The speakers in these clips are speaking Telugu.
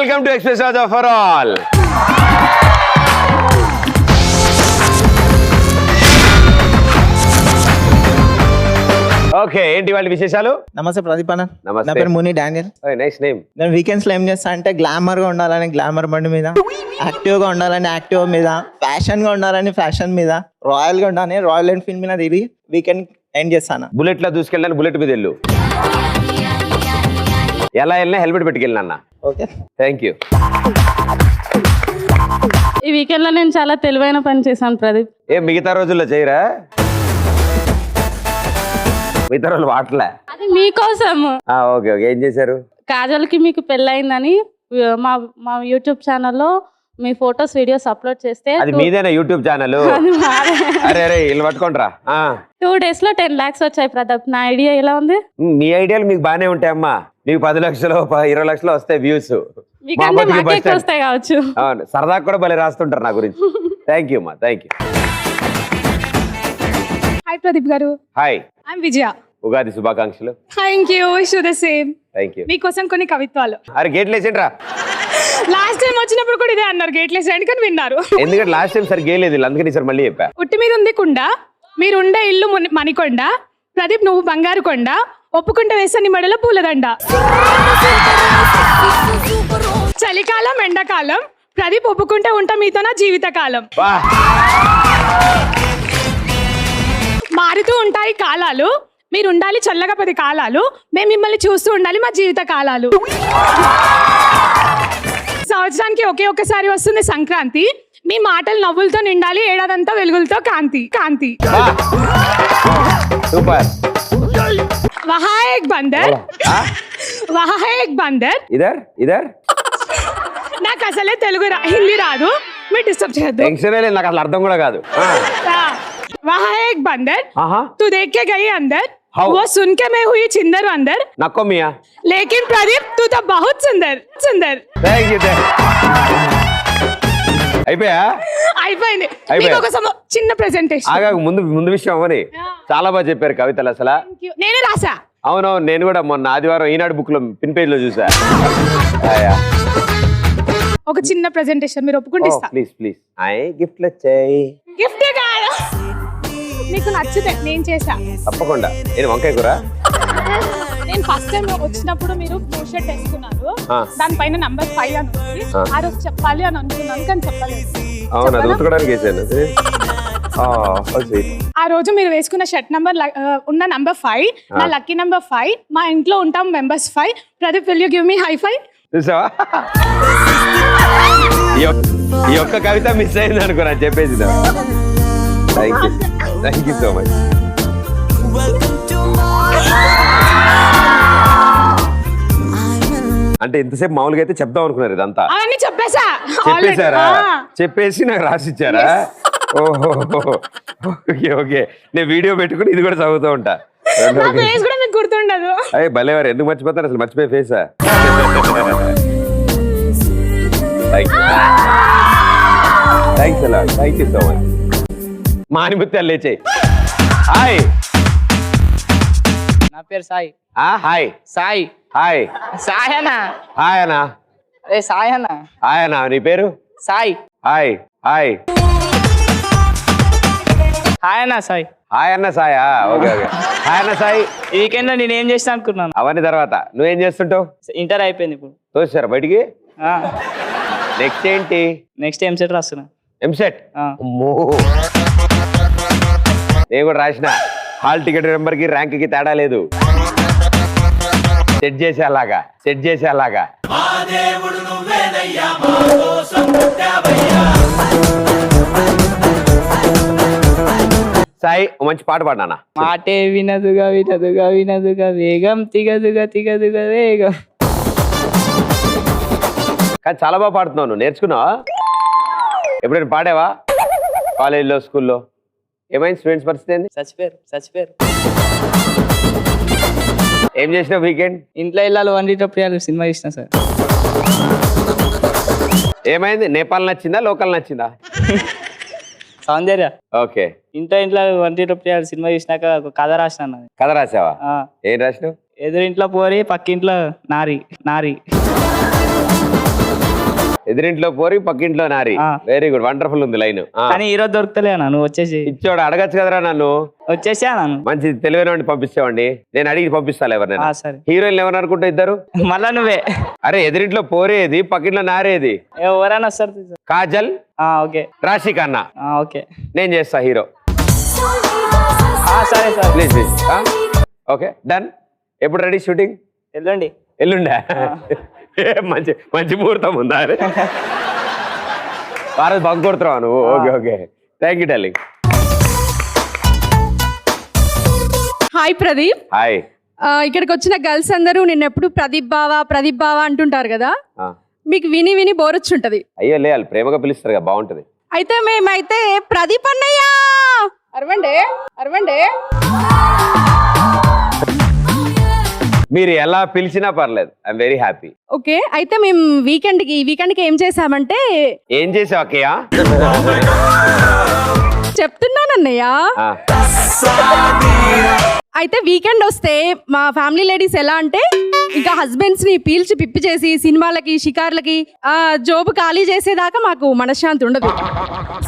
Welcome to express Raja for all. Okay, ఏంటి వాళ్ళ విశేషాలు? నమస్తే ప్రదీప్ అన్న. నమస్తే. నా పేరు ముని డానియల్. Nice name. నేను వీకెండ్స్ లో ఏం చేస్తా అంటే గ్లామర్ గా ఉండాలని గ్లామర్ బండి మీద, యాక్టివ్ గా ఉండాలని యాక్టివ్ మీద, ఫ్యాషన్ గా ఉండాలని ఫ్యాషన్ మీద, రాయల్ గా ఉండాలని రాయల్ ఎన్ఫీల్డ్ మీద తిరిగి వీకెండ్ ఎండ్ చేస్తాను. బుల్లెట్ లో దూసుకెళ్ళాను, బుల్లెట్ మీద వెళ్ళు. ఎలా వెళ్ళినా హెల్మెట్ పెట్టుకెళ్ళిన అన్న. Okay, thank you. ఈ వీకెండ్ లో నేను చాలా తెలివైన పని చేశాను ప్రదీప్. మిగతా రోజుల్లో చేయరా? మిగతా రోజులు వాటలే. అది మీకోసం. ఓకే ఓకే, ఏం చేశారు? కాజల్ కి మీకు పెళ్ళయిందని మా మా యూట్యూబ్ ఛానల్లో మీ ఫొటోస్ వీడియోస్ అప్లోడ్ చేస్తే అది మీదేనా యూట్యూబ్ ఛానల్? అరే అరే ఇల్లు పట్టుకోండిరా. 2 days లో 10 lakhs వచ్చాయి ప్రదీప్. నా ఐడియా ఎలా ఉంది? మీ ఐడియాలు మీకు బానే ఉంటాయి అమ్మా. మీకు 10 లక్షలు 20 లక్షలు వస్తాయి వ్యూస్. మీకంటే మాకే వస్తాయి కావచ్చు. అవును, సరదాగా కూడా భలే రాస్తుంటారు నా గురించి. థ్యాంక్ యూ అమ్మా, థ్యాంక్ యూ. హాయ్ ప్రదీప్ గారు. హాయ్. ఐఎమ్ విజయ. ఉగాది శుభాకాంక్షలు. Thank you, wish you the same. Thank you. మీకోసం కొన్ని కవిత్వాలు. అరే గేట్లు వేసేంట్రా. లాస్ట్ టైం వచ్చినప్పుడు కూడా ఇదే అన్నారు, గేట్లు వేసేయండి, కానీ విన్నారు. ఎందుకంటే లాస్ట్ టైం సరి గేలేదు, అందుకని సార్ మళ్ళీ చెప్పా. ఉట్టి మీద ఉంది కుండ, మీరుండే ఇల్లు మణికొండ, ప్రదీప్ నువ్వు బంగారు కొండ, ఒప్పుకుంటే వేసని మెడల పూలదండ. చలికాలం ఎండాకాలం, ప్రదీప్ ఒప్పుకుంటే ఉంటా మీతో నా జీవితకాలం. మారుతూ ఉంటాయి కాలాలు, మీరు ఉండాలి చల్లగా 10 కాలాలు, మేము మిమ్మల్ని చూస్తూ ఉండాలి మా జీవిత కాలాలు. సంవత్సరానికి ఒకే ఒక్కసారి వస్తుంది సంక్రాంతి, మీ మాటలు నవ్వులతో నిండాలి ఏడాదంతా వెలుగులతో కాంతి కాంతి. సూపర్. వహా ఏక్ బందర్, వహా ఏక్ బందర్. ఇదర్ ఇదర్. నాకు అసలే తెలుగు హిందీ రాదు, మీరు డిస్టర్బ్ చేయొద్దు. టెన్షన్ లేదు, నాకు అసలు అర్థం కూడా కాదు. वहाँ एक बंदर, हाँ। तू देख के गई अंदर, How? वो सुन के मैं हुई चिंदर अंदर, నక్కో మియా. लेकिन प्रदीप तू तो बहुत सुंदर सुंदर. Thank you. అయిపోయా? అయిపోయింది. అయిపోయా. మీకు ఒక చిన్న ప్రెజెంటేషన్. ఆగా ముందు విషయం అవని చాలా బాగా చెప్పారు కవితలు అసలు. నేనే రాసా. అవునవును, నేను కూడా మొన్న ఆదివారం ఈనాడు బుక్ లో పిన్ పేజ్ లో చూసా. ఒక చిన్న ప్రెజెంటేషన్ మీరు ఒప్పుకుంటే ఇస్తా. Please please. గిఫ్ట్లు వచ్చాయి. గిఫ్ట్ కాదు, మీకు నచ్చితే నేను చేసా. తప్పకుండా. నేను వంకాయ కూర. నేను ఫస్ట్ టైం వచ్చినప్పుడు మీరు బ్లూ షర్ట్ వేసుకున్నారు, దానిపైన నంబర్ 5 అని ఉంది. ఆ రోజు చెప్పాలి అని అనుకున్నాను కానీ చెప్పలేదు. అవును, అది ఉతకడానికి వేసాను. ఆ రోజు మీరు వేసుకున్న షర్ట్ నంబర్ ఉన్న నంబర్ 5 నా లక్కీ నంబర్ 5. మా ఇంట్లో ఉంటాం members 5. Pradeep will you give me high five? చూసావా, ఈ ఒక్క కవిత మిస్ అయింది అనుకున్నా చెప్పేసి. Thank you so much. అంటే ఇంతసేపు మామూలుగా అయితే చెప్దాం అనుకున్నారు, ఇదంతా అవన్నీ చెప్పేసా. చెప్పేశారా? చెప్పేసి నాకు రాసిచ్చారా? ఓహో, ఓకే ఓకే. నేను వీడియో పెట్టుకుని ఇది కూడా చదువుతూ ఉంటా. నా ఫేస్ కూడా మీకు గుర్తుండదు. అయ్యి భలేవారు, ఎందుకు మర్చిపోతారు అసలు? మర్చిపోయే ఫేసా? థ్యాంక్స్ అలా, థ్యాంక్ యూ సో మచ్. మానిముత్యాలు లేచాయి. హాయ్. నా పేరు సాయి. హాయ్. సాయి. హాయ్. సాయి అన్న. హాయ్ అన్నా. అరే సాయి అన్న. హాయ్ అన్నా, నీ పేరు? సాయి. హాయ్. హాయ్. హాయ్ అన్న సాయి. హాయ్ అన్న సాయా? Okay okay. హాయ్ అన్న సాయి. ఈ వీకెండ్ లో నేను ఏం చేస్తా అనుకున్నాను. అవన్నీ తర్వాత నువ్వేం చేస్తుంటావు? ఇంటర్ అయిపోయింది ఇప్పుడు. తోసారా బయటికి? నెక్స్ట్ ఏంటి? నెక్స్ట్ ఎంసెట్ రాస్తున్నా. ఎంసెట్? అమ్మో, నేను కూడా రాసిన. హాల్ టికెట్ నెంబర్ కి ర్యాంక్ కి తేడా లేదు. సెట్ చేసేలాగా, సెట్ చేసేలాగా. సాయి, మంచి పాట పాడినా. మాటే వినదుగా వినదుగా వినదుగా వేగం తిగదుగా తిగదుగా వేగం. కానీ చాలా బాగా పాడుతున్నావు, నువ్వు నేర్చుకున్నావా? ఎప్పుడైనా పాడావా కాలేజీలో, స్కూల్లో? ఏమైంది స్టూడెంట్స్ పరిస్థితి ఏంది? చచ్చిపోయారు. ఏం చేసినావు వీకెండ్? ఇంట్లో ఇల్లాలు 1 లీటర్ ప్రియాలు సినిమా చూసిన సార్. ఏమైంది? నేపాల్ నచ్చిందా, లోకల్ నచ్చిందా? సౌందర్య. ఓకే. ఇంట్లో 1 లీటర్ ప్రియాలు సినిమా చూసినాక ఒక కథ రాసిన. కథ రాసావా? ఏం రాసినావు? ఎదురింట్లో పోరి పక్కింట్లో నారి నారి. ఎదురింట్లో పోరి పక్కింట్లో నారి. ఆ. వెరీ గుడ్, వండర్ఫుల్ ఉంది లైన్. కానీ ఈరోజు దొరుకుతలే అన్న, నువ్వు వచ్చేసి ఇచ్చోడు అడగచ్చు కదరా నన్ను. వచ్చేసా నన్ను. మంచి తెలివైన వాడిని పంపిస్తావండి, నేను అడిగి పంపిస్తాను ఎవరినైనా. సరే. హీరోయిన్ ఎవరు అనుకుంటా ఇద్దరు? మళ్ళా నువ్వే. అరే ఎదురింట్లో పోరేది, పక్కింట్లో నారేది. ఎవరైనా వస్తారు. కాజల్, ఓకే. రాశి ఖన్నా. ఓకే, నేను చేస్తా హీరో. సరే sir. Please please. Okay done. ఎప్పుడు రెడీ షూటింగ్? వెళ్ళండి. ఎల్లుండా? మంచి మంచి ముహూర్తం ఉందా? ఆ రోజు బంక్ కొడుతున్నావా నువ్వు? Okay okay, thank you darling. Hi Pradeep. Hi. ఇక్కడికి వచ్చిన గర్ల్స్ అందరూ నిన్న ఎప్పుడు ప్రదీప్ బావా అంటుంటారు కదా, మీకు విని విని బోర్ వచ్చుంటది. అయ్యో లే, వాళ్ళు ప్రేమగా పిలుస్తారు కదా, బాగుంటది. అయితే మేమైతే ప్రదీప్ అన్నయ్య అరవండి అరవండి. మీరు ఎలా పిలిచినా పర్లేదు, ఐఎమ్ వెరీ హ్యాపీ. ఓకే, అయితే మేము ఈ వీకెండ్కి ఏం చేసామంటే, ఏం చేసావు అక్కయ్య? చెప్తున్నానన్నయ్య. అయితే వీకెండ్ వస్తే మా ఫ్యామిలీ లేడీస్ ఎలా అంటే ఇంకా హస్బెండ్స్ ని పీల్చి పిప్పి చేసి సినిమాలకి షికార్లకి జోబు ఖాళీ చేసేదాకా మాకు మనశ్శాంతి ఉండదు.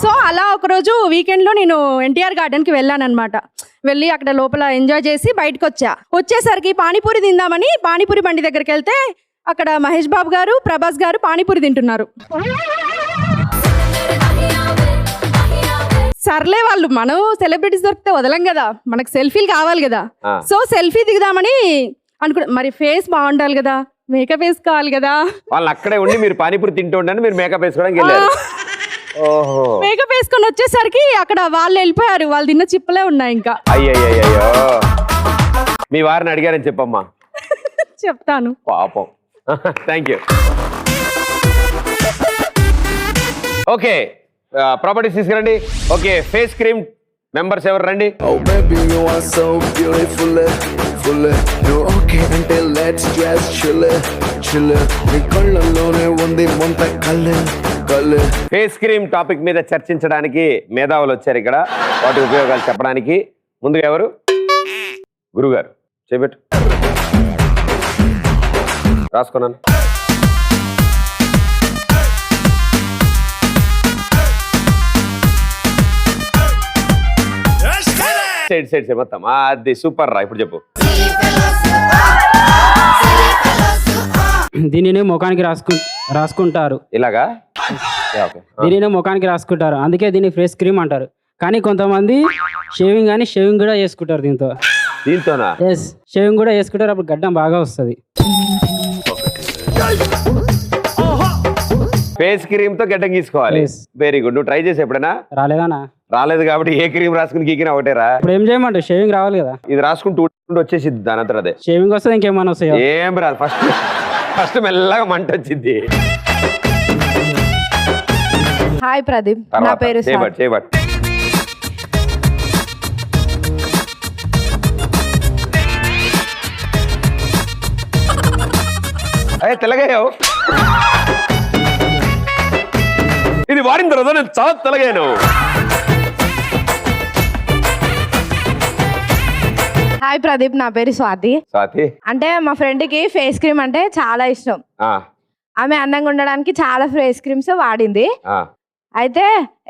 సో అలా ఒకరోజు వీకెండ్ లో నేను ఎన్టీఆర్ గార్డెన్ కి వెళ్ళాను అనమాట. వెళ్ళి అక్కడ లోపల ఎంజాయ్ చేసి బయటకు వచ్చేసరికి పానీపూరి తిందామని పానీపూరి బండి దగ్గరికి వెళ్తే అక్కడ మహేష్ బాబు గారు, ప్రభాస్ గారు పానీపూరి తింటున్నారు. సర్లే, వాళ్ళు మనం సెలబ్రిటీస్ దొరికితే వదలం కదా, మనకు సెల్ఫీలు కావాలి కదా. సో సెల్ఫీ దిగుదామని అనుకున్నా. మరి ఫేస్ బాగుండాలి కదా, మేకప్ వేసుకోవాలి కదా. వాళ్ళు అక్కడే ఉండి మీరు పానీపూరి తింటూ ఉండని మీరు మేకప్ వేసుకోవడానికి వెళ్ళారు. ఓహో. మేకప్ వేసుకొని వచ్చేసరికి అక్కడ వాళ్ళు వెళ్ళిపోయారు, వాళ్ళు తిన్న చిప్పలే ఉన్నాయి ఇంకా. అయ్యయ్యో, మీ వారిని అడిగారని చెప్పమ్మా. చెప్తాను. పాపం. Thank you. ఓకే, ప్రాపర్టీస్ తీసుకురండి. ఓకే, ఫేస్ క్రీమ్ మెంబర్స్ ఎవరు రండి? Oh baby, you are so beautiful, full. You okay until let's just chill. నీ కళ్ళల్లోనే ఉంది మొంత కళ్ళు. ఫేస్ క్రీమ్ టాపిక్ మీద చర్చించడానికి మేధావులు వచ్చారు ఇక్కడ, వాటి ఉపయోగాలు చెప్పడానికి. ముందుగా ఎవరు? గురుగారు చేపెట్టు. రాసుకున్నాను. సైడ్ మొత్తం అది సూపర్ రా. ఇప్పుడు చెప్పు. దీనిని ముఖానికి రాసుకుంటారు. ఇలాగా? దీనిని ముఖానికి రాసుకుంటారు, అందుకే దీన్ని ఫేస్ క్రీమ్ అంటారు. కానీ కొంతమంది షేవింగ్ కూడా చేసుకుంటారు దీంతోనా? ఎస్, షేవింగ్ కూడా చేసుకుంటారు, అప్పుడు గడ్డం బాగా వస్తుంది. ఫేస్ క్రీమ్ తో గడ్డం గీసుకోవాలి. Very good. నువ్వు ట్రై చేసి ఎప్పుడైనా? రాలేదానా? రాలేదు కాబట్టి ఏ క్రీమ్ రాసుకుని గీకినా ఒకటేరా. ఇప్పుడు ఏం చేయమంటావు? షేవింగ్ రావాలి కదా. ఇది రాసుకుంటూ వచ్చేసింది దాని అంతా అదే. షేవింగ్ వస్తుంది, ఇంకేమన్నా వస్తాయో? ఏం రాదు. ఫస్ట్ మెల్లగా మంట వచ్చింది. హాయ్ ప్రదీప్, నా పేరు చేయబట్. అయ్యే తెల్లగాయో, ఇది వాడిన తర్వాత నేను చాలా తెల్లగాను. హాయ్ ప్రదీప్, నా పేరు స్వాతి. అంటే మా ఫ్రెండ్ కి ఫేస్ క్రీమ్ అంటే చాలా ఇష్టం. ఆమె అందంగా ఉండడానికి చాలా ఫేస్ క్రీమ్స్ వాడింది. అయితే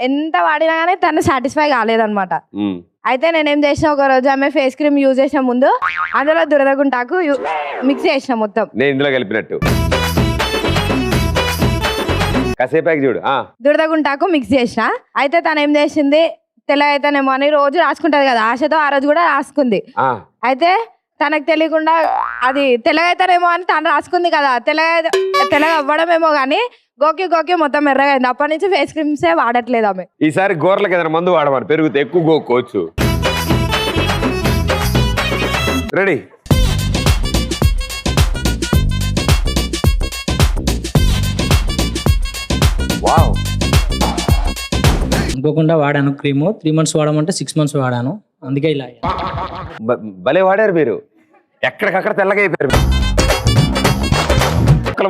ఎంత వాడినా కానీ తను సాటిస్ఫై కాలేదన్నమాట. అయితే నేనేం చేసిన, ఒక రోజు ఆమె ఫేస్ క్రీమ్ యూజ్ చేసిన ముందు అందులో దురదగుంటాకు మిక్స్ చేసిన మొత్తం. నేను ఇందులో కలిపినట్టు కాసేపాకి చూడు. దురదగుంటాకు మిక్స్ చేసిన. అయితే తను ఏం చేసింది, తెల్లగైతేనేమో అని రోజు రాసుకుంటది కదా, ఆశతో ఆ రోజు కూడా రాసుకుంది. అయితే తనకు తెలియకుండా అది తెల్లగైతేనేమో అని తను రాసుకుంది కదా, తెల్లగా అవ్వడమేమో కానీ గోకి మొత్తం ఎర్రగైంది. అప్పటి నుంచి ఫేస్ క్రీమ్సే వాడట్లేదు ఆమె. ఈసారి గోర్లకి ఏదైనా మందు వాడమని, పెరుగుతే ఎక్కువ గోక్కోవచ్చు. రెడీ? వావ్. ఇంకోకుండా వాడాను క్రీము. 3 months వాడమంటే 6 months వాడాను, అందుకే ఇలా. భలే వాడారు మీరు, ఎక్కడికక్కడ తెల్లగా అయిపోయారు,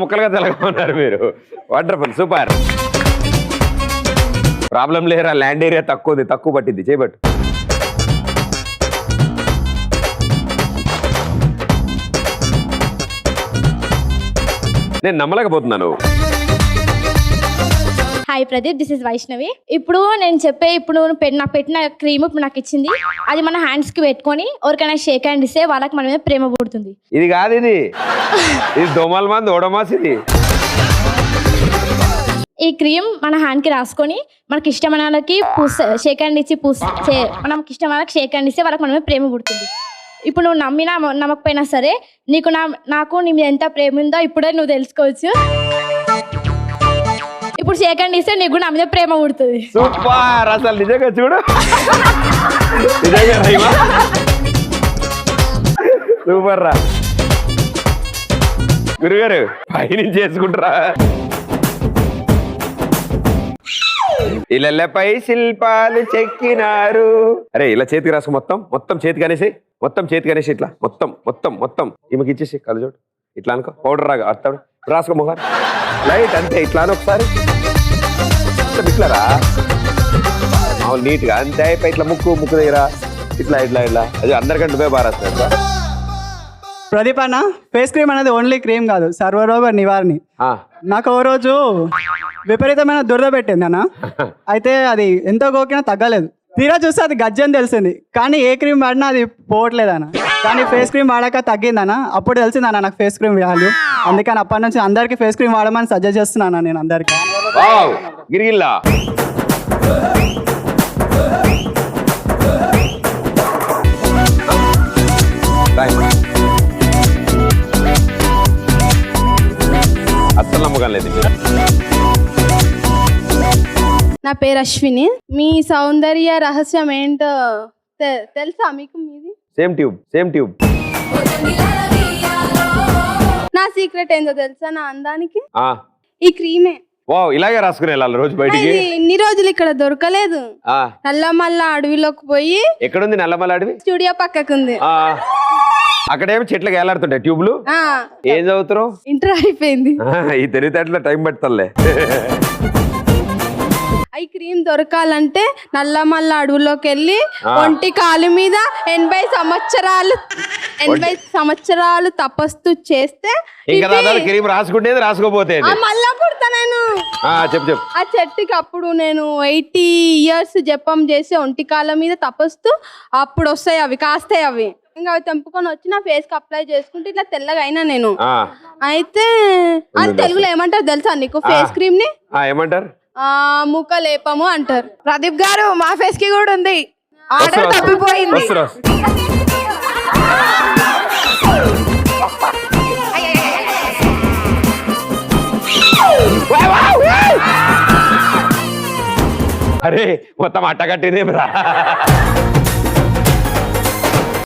ముక్కలుగా తెల్లగా ఉన్నారు మీరు. Wonderful, super. ప్రాబ్లం లేరా, ల్యాండ్ ఏరియా తక్కువ పట్టింది. చేయబట్టు. నేను నమ్మలేకపోతున్నాను. Hi Pradeep, this is Vaishnavi. ఇప్పుడు నేను చెప్పే నాకు పెట్టిన క్రీమ్ ఇప్పుడు నాకు ఇచ్చింది, అది మన హ్యాండ్స్ కి పెట్టుకొని ఎవరికైనా షేక్ హ్యాండ్ ఇస్తే వాళ్ళకి మన మీద ప్రేమ పుడుతుంది. ఇది కాదు, ఇది దోమల మంది ఓడమాస్. ఇది ఈ క్రీమ్ మన హ్యాండ్ కి రాసుకొని మనకి ఇష్టమైన వాళ్ళకి షేక్ హ్యాండ్ ఇచ్చి మనకి ఇష్టమైన వాళ్ళకి షేక్ హ్యాండ్ ఇస్తే వాళ్ళకి మన మీద ప్రేమ పుడుతుంది. ఇప్పుడు నువ్వు నమ్మినా నమ్మకపోయినా సరే నాకు నీ మీద ఎంత ప్రేమ ఉందో ఇప్పుడే నువ్వు తెలుసుకోవచ్చు. ఇప్పుడు షేక్ హ్యాండ్ ఇస్తే నీకు నా మీద ప్రేమ పుడుతుంది. సూపర్, అసలు నిజంగా చూడు, నిజంగా సూపర్ రా గురుగారు, పైనుంచి చేసుకుంటారా? ఇళ్ళపై శిల్పాలు చెక్కినారు. అరే ఇలా చేతికి రాసుకో, మొత్తం చేతికి అనేసి ఇట్లా మొత్తం ఈమెకి ఇచ్చేసి కలజోడు ఇట్లా అనుకో, పౌడర్ రాగా అర్థం రాసుకో మొహం లైట్ అంతే, ఇట్లా అని ఒకసారి ఇట్లారా మామూలు నీట్ గా అంతే అయిపోయి ఇట్లా ముక్కు దగ్గర ఇట్లా అది అందరికంటే నువ్వే బాగా రాస్తాను. ప్రదీప్ అన్న, ఫేస్ క్రీమ్ అనేది ఓన్లీ క్రీమ్ కాదు, సర్వరోగ నివారణి. నాకు ఓ రోజు విపరీతమైన దురద పెట్టింది అన్న. అయితే అది ఎంతో గోకినా తగ్గలేదు. తీరా చూస్తే అది గజ్జని తెలిసింది, కానీ ఏ క్రీమ్ వాడినా అది పోవట్లేదన్న. కానీ ఫేస్ క్రీమ్ వాడాక తగ్గిందన్న. అప్పుడు తెలిసిందన్న నాకు ఫేస్ క్రీమ్ వాల్యూ. అందుకని అప్పటి నుంచి అందరికీ ఫేస్ క్రీమ్ వాడమని సజెస్ట్ చేస్తున్నాను నేను అందరికీ. గిరిగిల్లా అస్సలు నమ్మకం లేదు. నా పేరు అశ్విని. మీ సౌందర్య రహస్యం ఏంటో తెలుసా మీకు? మీది సేమ్ ట్యూబ్. నా సీక్రెట్ ఏంటో తెలుసా? నా అందానికి ఈ క్రీమే. వావ్, ఇలాగే రాసుకుని వెళ్ళాలి రోజు బయటికి. ఇన్ని రోజులు ఇక్కడ దొరకలేదు. నల్లమల్ల అడవిలోకి పోయి. ఎక్కడుంది నల్లమల్ల అడవి? స్టూడియో పక్కకుంది. అక్కడేమో చెట్లకి వేలాడుతుంటాయి ట్యూబ్లు. ఏం చదువుతారు? ఇంటర్ అయిపోయింది. ఈ తెలివితేటలో టైం పెడతాలే. ఈ క్రీమ్ దొరకాలంటే నల్లమల్ల అడవుల్లోకి వెళ్ళి ఒంటి కాలు మీద 80 సంవత్సరాలు తపస్సు చేస్తే క్రీమ్ రాసుకుంటేది రాసుకోపోతే మళ్ళా పుడతా నేను. చెప్పు. ఆ చెట్టుకి అప్పుడు నేను 80 years జపం చేసి ఒంటి కాళ్ళ మీద తపస్సు, అప్పుడు వస్తాయి అవి, కాస్తాయి అవి. ఇంకా అవి తెంపుకొని వచ్చి నా ఫేస్ కి అప్లై చేసుకుంటే ఇట్లా తెల్లగా అయినా నేను. అయితే అది తెలుగులో ఏమంటారు తెలుసా నీకు? ఫేస్ క్రీమ్ ని ఏమంటారు? ముఖ లేపము అంటారు. ప్రదీప్ గారు, మా ఫేస్ కి కూడా ఉంది, ఆర్డర్ తప్పిపోయింది. అరే మొత్తం అట్టగట్టింది.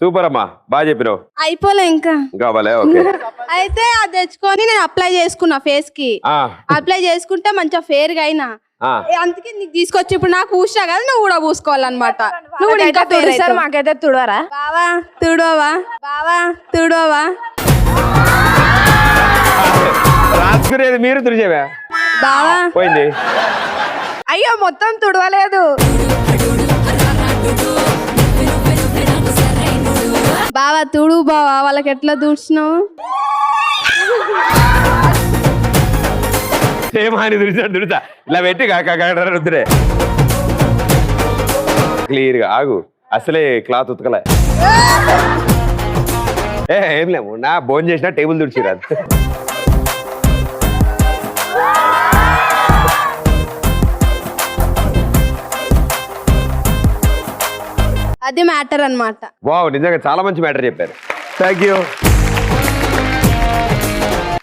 సూపర్ అమ్మా, బాగా చెప్పినావు. అయిపోలే ఇంకా కావాలే. ఓకే. అయితే అది తెచ్చుకొని నేను అప్లై చేసుకున్నా ఫేస్ కి. అప్లై చేసుకుంటే మంచిగా ఫేర్ గా అయినా. అందుకే నీకు తీసుకొచ్చి ఇప్పుడు నాకు పూసినా కదా, నువ్వు కూడా పూసుకోవాలన్నమాట. నువ్వు ఇంకా తుడిసారు, మాకైతే తుడవరా? బావా తుడవా రాసుకునేది మీరు తుడిచేవా? బావా పోయింది. అయ్యో మొత్తం తుడవలేదు. బావా తుడు బావా, వాళ్ళకి ఎట్లా తుడిచినావు? ఏమని తుడిచా ఇలా పెట్టి రుద్దురే క్లియర్ గా. ఆగు, అసలే క్లాత్ ఉతకలే. ఏం లేము, నా భోజనం చేసిన టేబుల్ తుడిచిరాదు. అది మ్యాటర్ అన్నమాట. వావ్, నిజంగా చాలా మంచి మ్యాటర్ చెప్పారు. Thank you.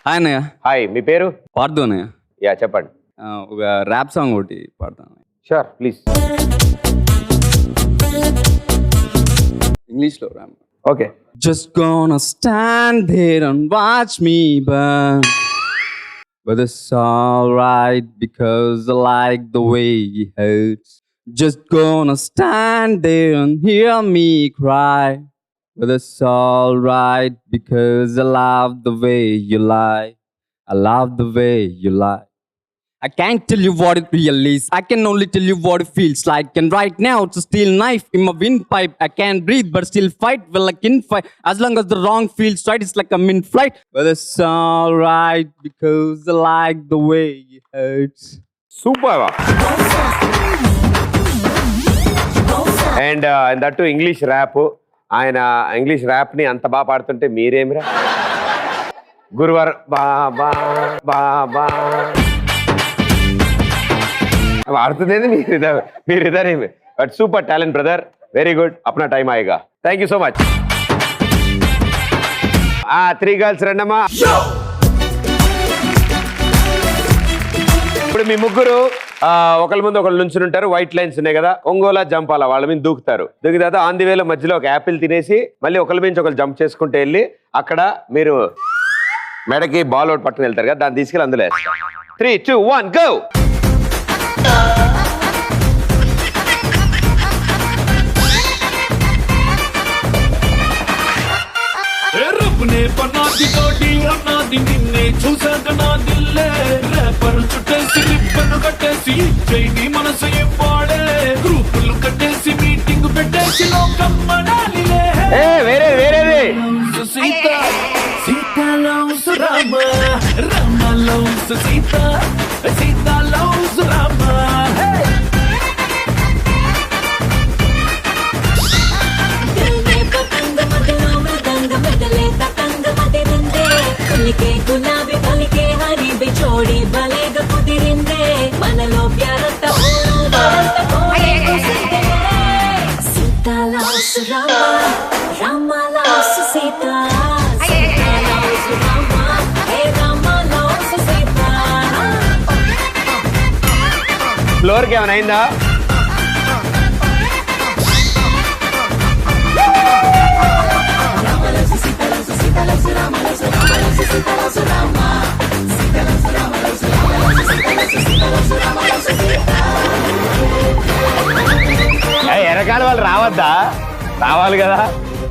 హాయ్ అన్నయ్య. హాయ్, మీ పేరు? పార్దు అన్నయ్య. యా, చెప్పండి. ఒక ర్యాప్ సాంగ్ ఒకటి పాడతాను. Sure, please. ఇంగ్లీష్లో rap. Okay. Just gonna stand there and watch me burn, but it's alright because I like the way it hurts. Just gonna stand there and hear me cry, but it's alright because I love the way you lie. I love the way you lie. I can't tell you what it really is. I can only tell you what it feels like. And right now it's a steel knife in my windpipe. I can't breathe but still fight. Well, I can fight as long as the wrong feels right. It's like I'm in flight, but it's alright because I like the way it hurts. Super. And that English rap. ఆయన ఇంగ్లీష్ ర్యాప్ని అంత బాగా పాడుతుంటే మీరేమిరా గురువారం బాబా బాబా పాడుతుంది మీరిద్దరేమి. But super talent brother, very good. అప్నా టైం ఆయేగా. Thank you so much. 3 girls రండమ్మా. ఇప్పుడు మీ ముగ్గురు ఒకళ్ళ ముందు ఒకళ్ళు నుంచుని ఉంటారు. వైట్ లైన్స్ ఉన్నాయి కదా, ఒంగోలా జంపాలా వాళ్ళ మీద దూకుతారు. దూకి తర్వాత ఆన్ ది వేలో మధ్యలో ఒక యాపిల్ తినేసి మళ్ళీ ఒకళ్ళ మీద ఒకళ్ళు జంప్ చేసుకుంటూ వెళ్ళి అక్కడ మీరు మెడకి బాల్ అవుట్ పట్టుకుని వెళ్తారు కదా, దాన్ని తీసుకెళ్ళి అందులో 3, 2, 1 గో. చూసాక నా దిల్లే రేపర్ చుట్టేసి రిబ్బను కట్టేసి చైని మనసు ఇవ్వాడే గ్రూపులు కట్టేసి మీటింగ్ పెట్టేసి లోకం మనాలిలే. వేరేది Sita Sita loves Rama, Rama loves Sita, Sita loves Rama. గులాబీ పలికే హరి బిచోడి బలేగా కుదిరిందే మనలో ప్యారత Sita loves Rama, Rama loves Sita, Sita loves Rama, hey Rama loves Sita. ఫ్లోర్కి ఏమైనా అయిందా? ఎరకాల వాళ్ళు రావద్దా? రావాలి కదా,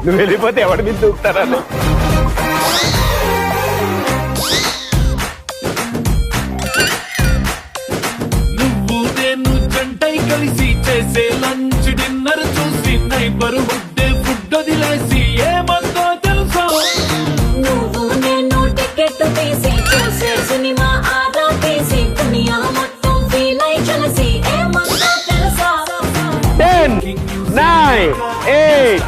నువ్వు వెళ్ళిపోతే ఎవరి మీద దూకుతారా? నువ్వు నేను జంటై కలిసి చేసే లంచ్ డిన్నర్ చూసి నైబర్ హుడ్డే ఫుడ్ వదిలేసి ఏమందో తెలుసా? నువ్వు నేను టికెట్ తీసి చూసే సినిమా ఆదా తీసి దునియా మొత్తం ఫీల్ అయి కలిసి ఏమందో తెలుసా? 10, 9, 8.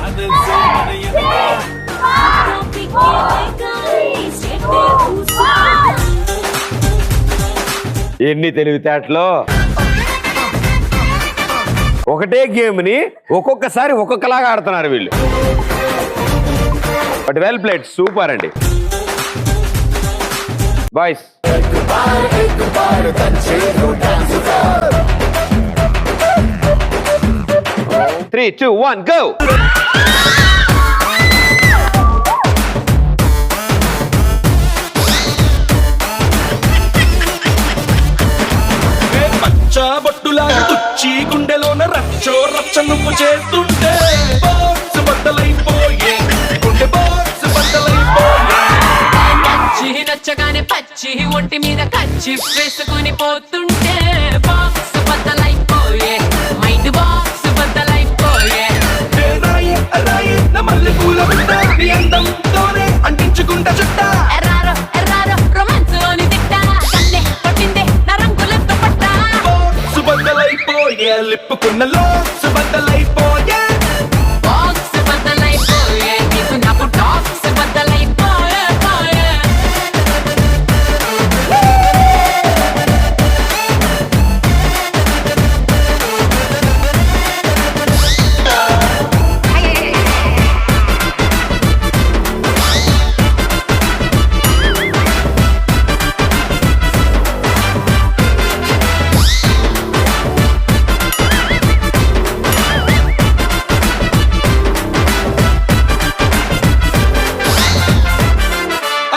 ఎన్ని తెలివితేటలో. ఒకటే గేమ్ ని ఒక్కొక్కసారి ఒక్కొక్కలాగా ఆడుతున్నారు వీళ్ళు. బట్ వెల్ ప్లేడ్, సూపర్ అండి బాయ్స్. 3, 2, 1 go. బొట్టులాగా తుచ్చి గుండెలోన రచ్చో రచ్చ నువ్వు చేస్తుంటే బాక్స్ బద్దలైపోయే, గుండె బాక్స్ బద్దలైపోయే. నచ్చి నచ్చగానే పచ్చి ఒంటి మీద కచ్చి వేసుకుని పోతుంటే బాక్స్ బద్దలైపోయే, మైండ్ బాక్స్ బద్దలైపోయే. నా మల్లె పూల బిడ్డ నీ అందంతోనే అంటించుకుంటా చుట్ట. ఎర్రారో ఎర్రారో రొమాన్స్ లోని తిట్ట కన్నే కొట్టిందే నా రంగులతో పట్ట. బాక్స్ బద్దలైపోయే, లిప్పుకున్న లోక్స్ బద్దలైపోయే, బాక్స్ బద్దలైపోయే, నీకు నాకు టాక్స్ బద్దలైపోయే పోయే.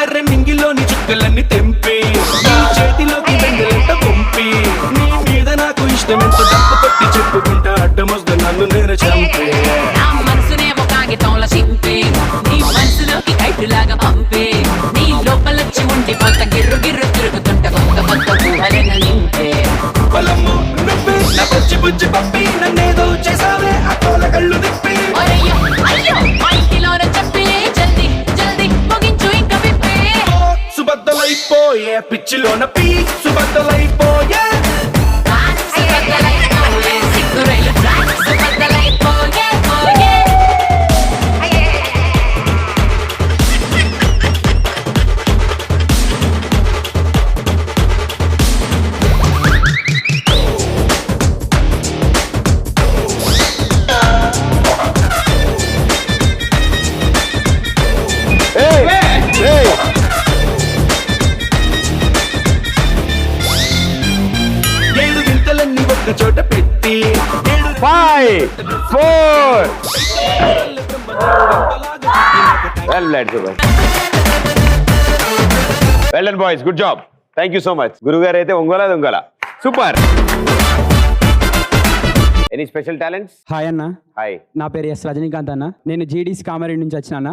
అర్రె నింగిలోని చుక్కలన్నీ తెంపి నీ చేతిలోకి వెంగలంట పంపి నీ మీద నాకు ఇష్టమెంత డప్పు కొట్టి చెప్పుకుంటా అడ్డమొస్త నన్ను నేను చంపే. నా మనసునేమో కాగితంలో చింపి నీ మనసులోకి కైటులాగా పంపి నీ లోపలొచ్చి ఉండిపోత గిర్రు గిర్రు తిరుగుతుంట కొత్త కొత్త ఊహలను నింపే. పొలము నువ్వే నా బుజ్జి బుజ్జి పప్పి నన్నేదో చేసావే ఆ తోల కళ్ళు తిప్పి. అయ్యో అయ్యో మా ఇంటిలోన చెప్పి జల్దీ జల్దీ ముగించు ఇంక విప్పి. సుబద్దలైపోయే పిచ్చిలోన పీ సుబద్దలైపోయే, ఒక చోట పెట్టి 5 4 well done boys, good job, thank you so much. గురుగారు అయితే ఒంగోల super. Any special talents? Hi అన్న. హాయ్, నా పేరు ఎస్ రజనీకాంత్ అన్న. నేను జీడీసీ కామారెడ్డి నుంచి వచ్చిన అన్న.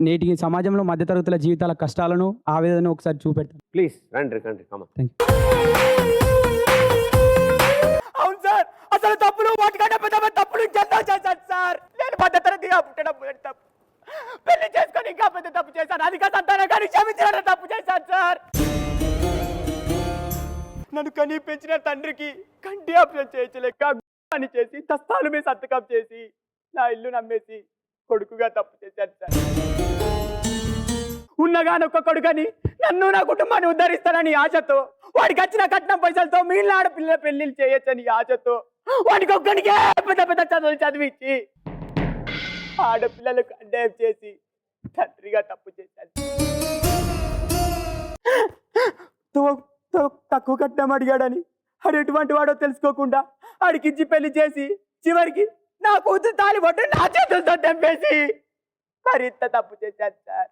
నేటి సమాజంలో మధ్యతరగతుల జీవితాల కష్టాలను ఆవేదనను ఒకసారి చూపెడతాను. ప్లీజ్ రండి కమ. అవును సార్, అసలు తప్పులు వాటికంటే పెద్ద తప్పులు ఇంకెంతో చేశాను సార్. నేను మధ్యతరగతిగా పుట్టడం తప్పు, పెళ్లి చేసుకొని ఇంకా పెద్ద తప్పు చేశాను. అధిక సంతానం కానీ క్షమించడం తప్పు చేశాను సార్. నన్ను కనీ పెంచిన తండ్రికి కంటి ఆపరేషన్ చేయించలేక అని చేసి దస్తాలు మీద సంతకం చేసి నా ఇల్లు నమ్మేసి కొడుకుగా తప్పు చేశాను సార్. ఉన్నగానొక్క కొడుకని నన్ను నా కుటుంబాన్ని ఉద్ధరిస్తానని ఆశతో, వాడికి వచ్చిన కట్నం పైసలతో మిగిలిన ఆడపిల్లల పెళ్లిళ్ళు చేయొచ్చని ఆశతో వాడికి ఒక్కడికే పెద్ద చదువులు చదివించి ఆడపిల్లలకు అన్యాయం చేసి తండ్రిగా తప్పు చేశాను. తక్కువ కట్నం అడిగాడని ఆడు ఎటువంటి వాడో తెలుసుకోకుండా ఆడికిచ్చి పెళ్లి చేసి చివరికి నా కూతురు తాళి పట్టు నా చేతులతో తెంపేసి మరింత తప్పు చేశాను సార్.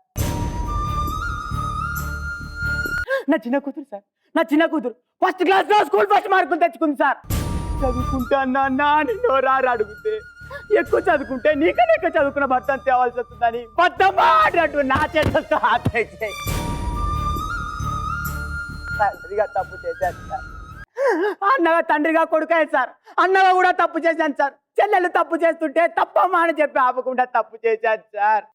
నా చిన్న కూతురు సార్, నా చిన్న కూతురు ఫస్ట్ క్లాస్ లో స్కూల్ ఫస్ట్ మార్కులు తెచ్చుకుంది సార్. చదువుకుంటా నాన్న నోరారు అడిగితే ఎక్కువ చదువుకుంటే నీకనే ఎక్కువ చదువుకున్న భర్తను తేవాల్సి వస్తుందని బద్దమ్మా అన్నట్టు నా చేతులతో ఆపేసాయి. తండ్రిగా తప్పు చేశాను సార్. అన్నగా తండ్రిగా కొడుకాయి సార్. అన్నగా కూడా తప్పు చేశాను సార్. చెల్లెలు తప్పు చేస్తుంటే తప్పమ్మా అని చెప్పి ఆపకుండా తప్పు చేశాను సార్.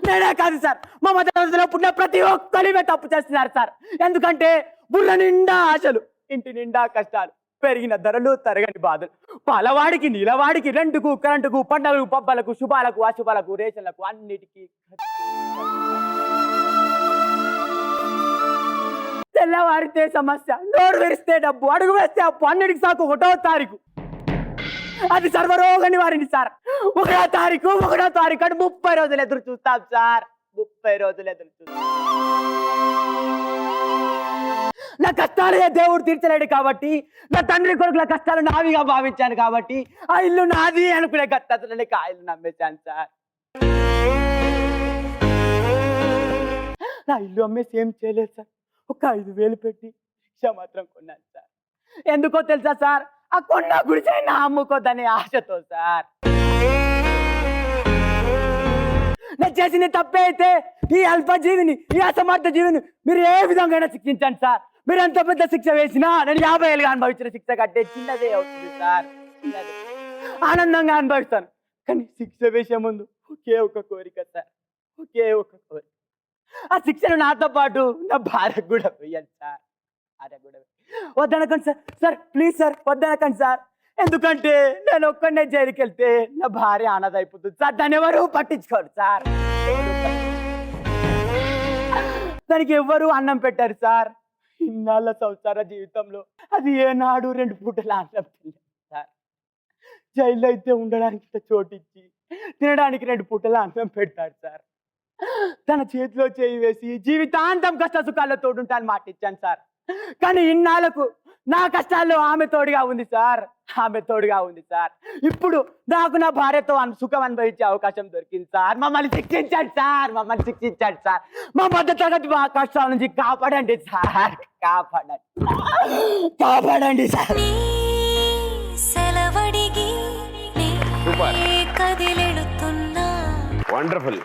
నేనే కాదు సార్, మా మధ్యలో పుట్టిన ప్రతి ఒక్కరిమే తప్పు చేస్తున్నారు సార్. ఎందుకంటే బుర్ర నిండా ఆశలు, ఇంటి నిండా కష్టాలు, పెరిగిన ధరలు, తరగని బాధలు, పాలవాడికి నీలవాడికి, రెంటుకు కరెంటుకు, పండుగలకు పబ్బలకు, శుభాలకు అశుభాలకు, రేషన్లకు అన్నిటికీ తెల్లవారితే సమస్య, నోరు తెరిస్తే డబ్బు, అడుగు వేస్తే అప్పు, అన్నిటికి సాకు 1వ తారీఖు. అది సర్వరోగ నివారణి సార్. 1వ తారీఖు అంటే 30 రోజులు ఎదురు చూస్తాం సార్. 30 రోజులు ఎదురు చూస్తాం. నా కష్టాలు దేవుడు తీర్చలేడు కాబట్టి, నా తండ్రి కొడుకుల కష్టాలు నావిగా భావించాను కాబట్టి ఆ ఇల్లు నాది అనుకునే గట్టతలని ఆ ఇల్లు నమ్మేశాను సార్. నా ఇల్లు అమ్మేసి ఏం చేయలేదు సార్. ఒక 5,000 పెట్టి రిక్షా మాత్రం కొన్నాను సార్. ఎందుకో తెలుసా సార్? ఆ కొన్న గుడిసైనా అమ్ముకోద్దనే ఆశతో సార్. నేను చేసిన తప్పే అయితే ఈ అల్పజీవిని, ఈ అసమర్థ జీవిని మీరు ఏ విధంగా శిక్షించండి సార్. మీరు ఎంత పెద్ద శిక్ష వేసినా నేను 50 ఏళ్ళుగా అనుభవించిన శిక్ష కట్టే చిన్నదే అవుతుంది సార్. చిన్నదే, ఆనందంగా అనుభవిస్తాను. కానీ శిక్ష వేసే ముందు ఒకే ఒక కోరిక సార్, ఒకే ఒక కోరిక. ఆ శిక్షను నాతో పాటు నా భార్యకు కూడా వేయండి సార్. వద్దనకండి సార్. సార్ ప్లీజ్ సార్, వద్దనకండి సార్. ఎందుకంటే నేను ఒక్కడనే జైలుకి వెళ్తే నా భార్య అనాథ అయిపోతుంది సార్. దాన్ని ఎవరు పట్టించుకోరు సార్. దానికి ఎవరు అన్నం పెట్టారు సార్. ఇన్నాళ్ళ సంసార జీవితంలో అది ఏనాడు 2 పూటల అన్నం తినలేదు సార్. జైల్లో అయితే ఉండడానికి చోటిచ్చి తినడానికి 2 పూటల అన్నం పెడతారు సార్. తన చేతిలో చేయి వేసి జీవితాంతం కష్ట సుఖాలతో ఉంటాను మాట ఇచ్చాను సార్. కానీ ఇన్నాళ్ళకు నా కష్టాల్లో ఆమె తోడుగా ఉంది సార్. ఆమె తోడుగా ఉంది సార్. ఇప్పుడు నాకు నా భార్యతో సుఖం అనుభవించే అవకాశం దొరికింది సార్. మమ్మల్ని శిక్షించండి సార్, మమ్మల్ని శిక్షించండి సార్. మా మధ్యతరగతి మా కష్టాల నుంచి కాపాడండి సార్, కాపాడండి, కాపాడండి సార్. వండర్ఫుల్.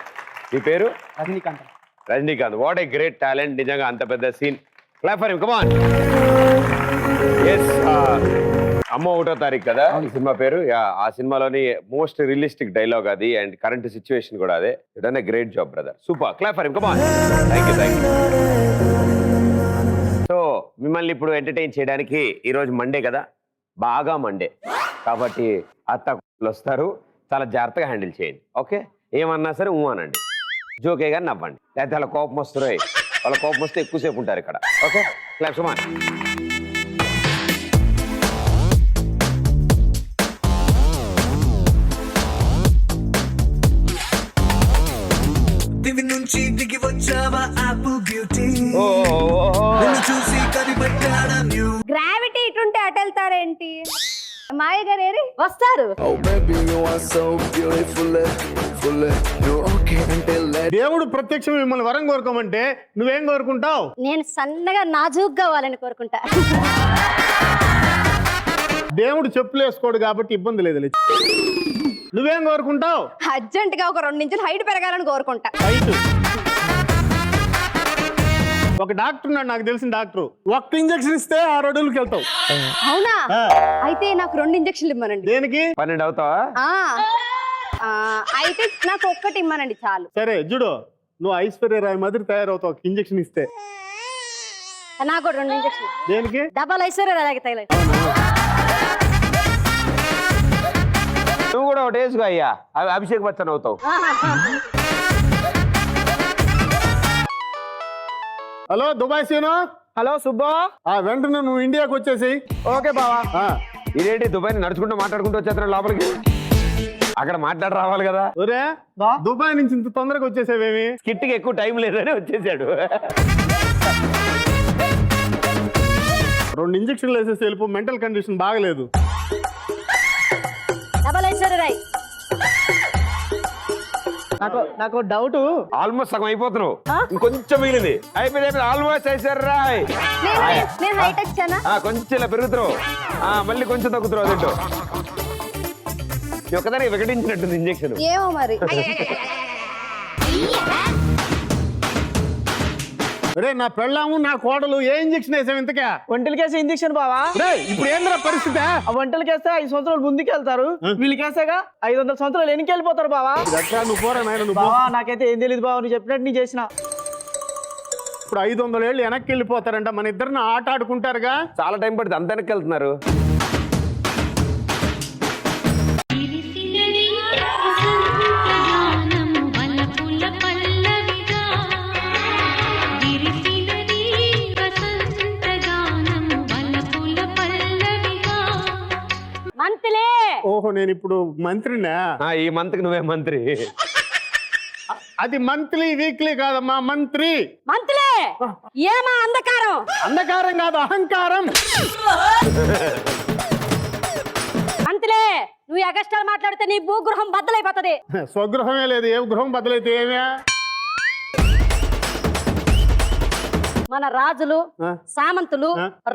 మీ పేరు? Rajinikanth. Rajinikanth, what a great talent. నిజంగా అంత పెద్ద scene. Clap for him, come on. yes, అమ్మ 1వ తారీఖు కదా ఈ సినిమా పేరు. ఆ సినిమాలోని మోస్ట్ రియలిస్టిక్ డైలాగ్ అది, అండ్ కరెంట్ సిచ్యువేషన్ కూడా అదే. You done a great job brother, super. Clap for him, come on. Thank you. So మిమ్మల్ని ఇప్పుడు ఎంటర్టైన్ చేయడానికి ఈరోజు మండే కదా, బాగా మండే కాబట్టి అత్త వస్తారు. చాలా జాగ్రత్తగా హ్యాండిల్ చేయండి, ఓకే? ఏమన్నా సరే అనండి, జోకే కానీ నవ్వండి. లేకపోతే వాళ్ళ కోపం వస్తున్నాయి, వాళ్ళ కోపం వస్తే ఎక్కువసేపు ఉంటారు ఇక్కడ, ఓకే? Claps, come on. దివి నుంచి దిగి వచ్చావా ఆపిల్ బ్యూటీ, చూసి కనిపెట్ట ఏంటి మాయ గారు ఏరి వస్తారు. Oh baby, you are so beautiful, full. You're okay until let. దేవుడు ప్రత్యక్షం మిమ్మల్ని వరం కోరుకోమంటే నువ్వేం కోరుకుంటావు? నేను సన్నగా నాజూగ్గా అవ్వాలని కోరుకుంటా. దేవుడు చెప్పులు వేసుకోడు కాబట్టి ఇబ్బంది లేదు. నువ్వేం కోరుకుంటావు? అర్జెంట్ గా ఒక 2 ఇంచులు హైట్ పెరగాలని కోరుకుంటా. హైట్. ఒక డాక్టర్ ఉన్నాడు, నాకు తెలిసిన డాక్టర్. ఒక్క ఇంజెక్షన్ ఇస్తే 6 అడుగులకి వెళ్తావు. అవునా? అయితే నాకు 2 ఇంజెక్షన్లు ఇమ్మనండి. దేనికి? 12 అవుతావా? అయితే నాకు ఒక్కటి ఇమ్మనండి చాలు. సరే చూడు, నువ్వు ఐశ్వర్య రాయ్ మాదిరి తయారవుతావు ఒక ఇంజెక్షన్ ఇస్తే. నాకు 2 ఇంజెక్షన్. దేనికి? డబల్ ఐశ్వర్య రాయ్ తగిలి. నువ్వు కూడా ఒకటి వేసుకో అయ్యా, అభిషేక్ బచ్చన్ అవుతావు. Hello Dubai Seenu. Hello Subba. వెంటనే నువ్వు ఇండియాకి వచ్చేసి. ఓకే బావా. ఇదేంటి దుబాయ్ నడుచుకుంటూ మాట్లాడుకుంటూ వచ్చేస్తాడు లోపలికి? అక్కడ మాట్లాడి రావాలి కదా. ఒరే దుబాయ్ నుంచి ఇంత తొందరగా వచ్చేసేవేమి? స్కిట్ కి ఎక్కువ టైం లేదని వచ్చేసాడు. 2 ఇంజక్షన్లు వేసేసి వెళ్ళిపో, మెంటల్ కండిషన్ బాగలేదు. డబల్ ఐశ్వర్య రాయ్. నాకు డౌట్. ఆల్మోస్ట్ సగం అయిపోతున్నావు, ఇంకొంచెం మిగిలింది. అయిపోయింది ఆల్మోస్ట్ ఐశ్వర్య రాయ్. నేను హైట్ వచ్చానా? కొంచెం ఇలా పెరుగుతున్నావు, మళ్ళీ కొంచెం తగ్గుతున్నావు. అదేంటో ఒకదానికి వికటించినట్టుంది ఇంజక్షన్. ఏమో మరి. రే నా పెళ్ళాము నా కోడలు ఏ ఇంజక్షన్ వేసావు ఇంతకా? ఒంటెలకేసే ఇంజక్షన్ బావా. ఇప్పుడు ఏంద్రా పరిస్థితి? ఒంటెలకేస్తే 5 సంవత్సరాలు ముందుకు వెళ్తారు, వీళ్ళకేసాగా 500 సంవత్సరాలు వెనక్కి వెళ్ళిపోతారు బావా. నువ్వు పోరా నాయన, నువ్వు బావా. నాకైతే ఏం తెలియదు బావా, నువ్వు చెప్పినట్టు నీ చేసిన. ఇప్పుడు 500 ఏళ్ళు వెనక్కి వెళ్ళిపోతారంట. మన ఇద్దరిని ఆట ఆడుకుంటారుగా. చాలా టైం పడుతుంది, అంత వెనక్కి వెళ్తున్నారు. మంత్లే. ఓహో, నేను ఇప్పుడు మంత్రినా? ఈ మంత్ కి నువ్వే మంత్రి. అది మంత్లీ వీక్లీ కాదమ్మా, మంత్రి. మంత్లే ఏమా అంధకారం? అంధకారం కాదు, అహంకారం. మంత్లే నువ్వు ఎగస్ట్రాలు మాట్లాడితే నీ భూగృహం బద్దలైపోతది. స్వగృహమే లేదు, ఏ గృహం బద్దలైతే ఏమే? మన రాజులు, సామంతులు,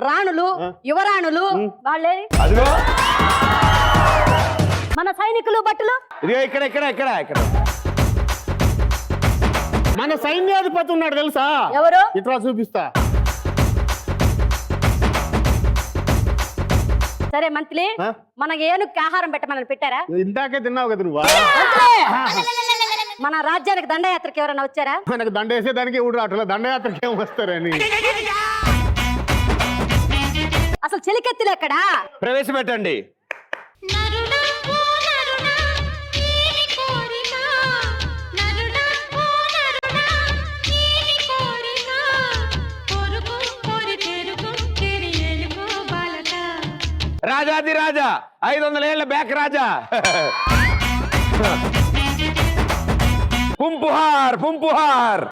రాణులు, యువరాణులు వాళ్ళే. మన సైనికులు భటులు. ఇక్కడ ఇక్కడ ఇక్కడ ఇక్కడ మన సైన్యాధిపతి ఉన్నాడు తెలుసా? ఎవరు? ఇట్లా చూపిస్తా. సరే మంత్లీ, మన ఏనుగుకి ఆహారం పెట్టమని పెట్టారా? ఇందాకే తిన్నావు కదా నువ్వు. మన రాజ్యానికి దండయాత్రకి ఎవరైనా వచ్చారా? మనకు దండ వేసేదానికి ఊడు రావట్లేదు, దండయాత్రకి ఏం వస్తారని. అసలు చెలికెత్తులు ఎక్కడా? ప్రవేశపెట్టండి. రాజాది రాజా, 500 ఏళ్ల బ్యాక్ రాజా. పుంపుహార్ పుంపుహార్.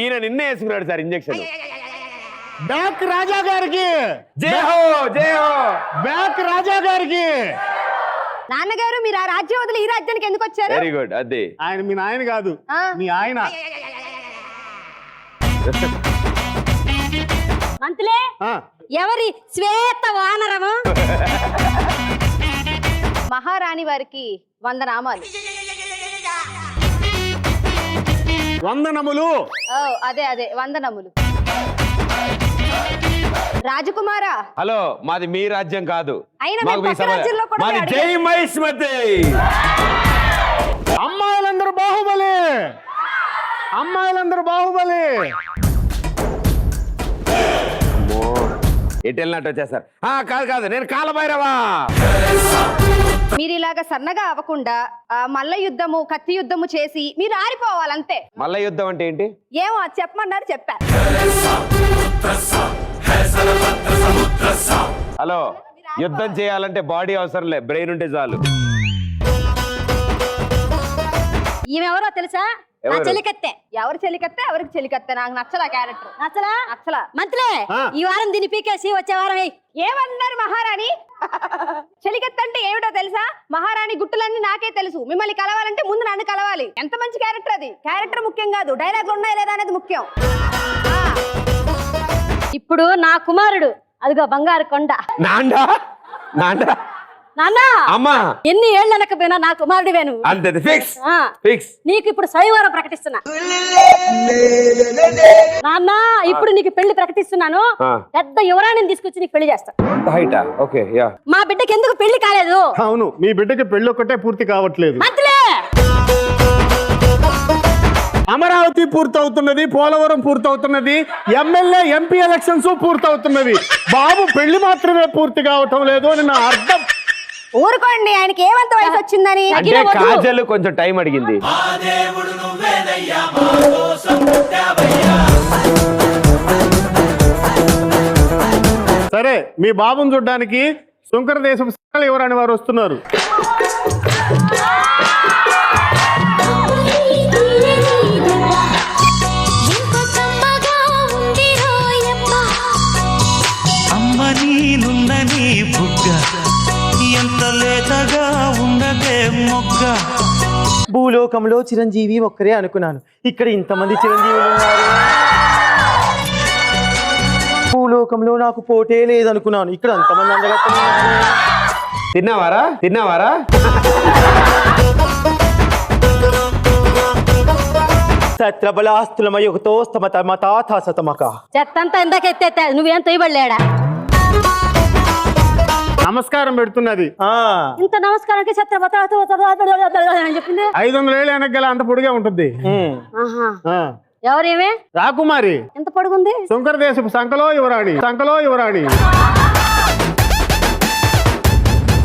ఈయన నిన్నే వేసుకున్నాడు సార్ ఇంజక్షన్. బ్యాక్ రాజా గారికి జై హో, జై హో. బ్యాక్ రాజా గారికి. నాన్నగారు మీరు ఆ రాజ్యం వదిలి ఈ రాజ్యానికి ఎందుకు వచ్చారు? Very good. అదే ఆయన మీ నాయన కాదు, మీ ఆయన. మంత్లే ఎవరి శ్వేత వానరము? మహారాణి వారికి వందనామాలు. వందనములు. అదే అదే వందనములు. రాజకుమారా. హలో, మాది మీ రాజ్యం కాదు, అయినా మేము పక్క రాజ్యంలో కూడా మాది జై మహిష్మతి. అమ్మాయిలందరూ బాహుబలి, అమ్మాయిలందరూ బాహుబలి. ఎటు వెళ్ళినట్టు వచ్చేసారు. కాదు కాదు, నేను కాలభైరవా. మీరు ఇలాగా సన్నగా అవ్వకుండా మల్ల యుద్ధము, కత్తి యుద్ధము చేసి మీరు ఆరిపోవాలంతే. మల్ల యుద్ధం అంటే ఏంటి? ఏమో చెప్పమన్నారు, చెప్పా. హలో, యుద్ధం చేయాలంటే బాడీ అవసరం లే, బ్రెయిన్ ఉంటే చాలు. ఈమెవరో తెలుసా? ఎవరు? చెలికత్తె. ఎవరు చెలికత్తె? ఎవరికి చెలికత్తె? నాకు నచ్చలా క్యారెక్టర్. నచ్చలా మంత్లే ఈ వారం దీన్ని పీకేసి వచ్చే వారం ఏమన్నారు మహారాణి? చెలికత్తె అంటే ఏమిటో తెలుసా? మహారాణి గుట్టులన్నీ నాకే తెలుసు. మిమ్మల్ని కలవాలంటే ముందు నన్ను కలవాలి. ఎంత మంచి క్యారెక్టర్ అది. క్యారెక్టర్ ముఖ్యం కాదు, డైలాగ్ ఉన్నాయా లేదా అనేది ముఖ్యం. ఇప్పుడు నా కుమారుడు అదిగో బంగారు కొండ. నాండా నాండా నాన్న అమ్మా ఎన్ని ఏళ్ళు అనకపోయినా నా కుమారుడివే నువ్వు. అంతే ఫిక్స్ ఆ, ఫిక్స్. నీకు ఇప్పుడు స్వయంవరం ప్రకటిస్తున్నా నాన్న. ఇప్పుడు నీకు పెళ్లి ప్రకటిస్తున్నాను. పెద్ద యువరాణిని తీసుకొచ్చి నీకు పెళ్లి చేస్తా. హైటా? Okay yeah. మా బిడ్డకి ఎందుకు పెళ్లి కాలేదు? అవును, మీ బిడ్డకి పెళ్లి ఒక్కటే పూర్తి కావట్లేదు. అమరావతి పూర్తవుతున్నది, పోలవరం పూర్తవుతున్నది, ఎమ్మెల్యే ఎంపీ ఎలక్షన్స్ పూర్తవుతున్నది. బాబు పెళ్లి మాత్రమే పూర్తి కావటం లేదు అని నా అర్థం. ఊరుకోండి, ఆయనకి ఏమంత వయసు వచ్చిందని. అంటే కాజల్ కొంచెం టైం అడిగింది. సరే, మీ బాబుని చూడ్డానికి శంకర దేశం యువరాణి వారు వస్తున్నారు. అమ్మ నీనుందని బుగ్గ ఎంత లేతగా ఉన్నదే మొగ్గ. భూలోకంలో చిరంజీవి ఒక్కరే అనుకున్నాను, ఇక్కడ ఇంతమంది చిరంజీవులు ఉన్నారు. భూలోకంలో నాకు పోటే లేదనుకున్నాను, ఇక్కడ అంతమంది అందగత్తెలు ఉన్నారు. తిన్నావారా తిన్నావారా? సత్రబలాస్తులమయుగతో స్తమతమతాథ సతమక. చెత్తంతా ఇందాకెత్తే నువ్వేం తొయ్యబడలేడా? నమస్కారం పెడుతున్నది. ఇంత నమస్కారానికి చెప్పింది. 500 ఏళ్ళ వెనకాల అంత పొడిగా ఉంటుంది. ఎవరేమే? రాకుమారి. ఎంత పొడుగుంది? శంకర దేశపు సంకలో యువరాణి. సంకలో యువరాణి.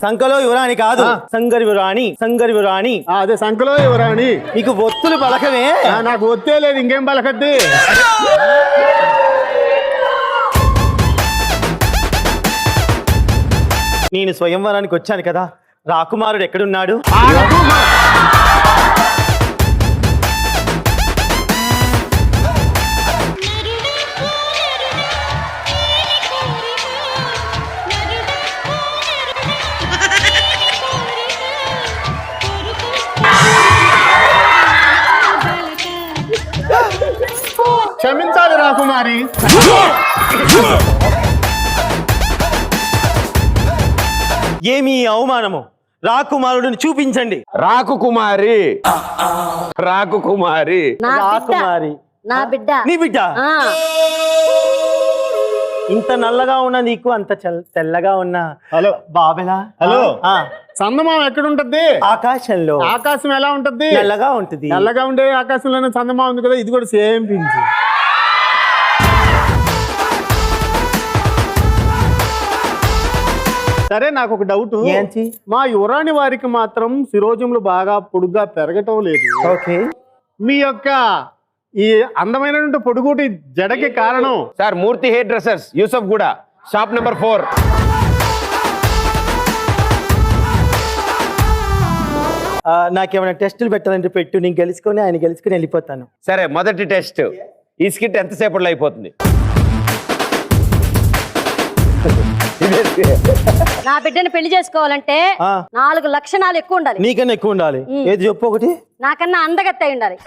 సంకలో యువరాణి కాదు, సంగరి యువరాణి. సంగరి యువరాణి అదే సంకలో యువరాణి. నీకు ఒత్తులు పలకమే? నాకు ఒత్తే లేదు, ఇంకేం పలకద్ది. నేను స్వయంవరానికి వచ్చాను కదా, రాకుమారుడు ఎక్కడున్నాడు? క్షమించాలి రాకుమారి. ఏమి అవమానము! రాకుమారుడిని చూపించండి. రాకుమారి. రాకుమారి. రాకుమారి నా బిడ్డ. నీ బిడ్డ? ఇంత నల్లగా ఉన్నా నీకు అంత తెల్లగా ఉన్నా. హలో బాబెలా? హలో, చందమామ ఎక్కడ ఉంటది? ఆకాశంలో. ఆకాశం ఎలా ఉంటది? నల్లగా ఉంటది. నల్లగా ఉండే ఆకాశంలోనే చందమామ ఉంది కదా, ఇది కూడా సేమ్ పించి. సరే, నాకు ఒక డౌట్. మా యువరాణి వారికి మాత్రం శిరోజములు బాగా పొడుగ్గా పెరగటం లేదు. ఓకే, మీ యొక్క ఈ అందమైన పొడుగుటి జడకి కారణం? సార్, మూర్తి హెయిర్ డ్రెస్సర్స్, యూసఫ్ గూడ, షాప్ నెంబర్ 4. నాకేమైనా టెస్టులు పెట్టాలంటే పెట్టు, నేను గెలుచుకొని ఆయన గెలుచుకొని వెళ్ళిపోతాను. సరే, మొదటి టెస్ట్. ఈ స్కిట్ ఎంతసేపట్లో అయిపోతుంది? నా బిడ్డను పెళ్లి చేసుకోవాలంటే 4 లక్షణాలు ఎక్కువ ఉండాలి. నీకన్నా ఎక్కువ ఉండాలి. ఏది చెప్పు ఒకటి. నాకన్నా అందగత్తె ఉండాలి.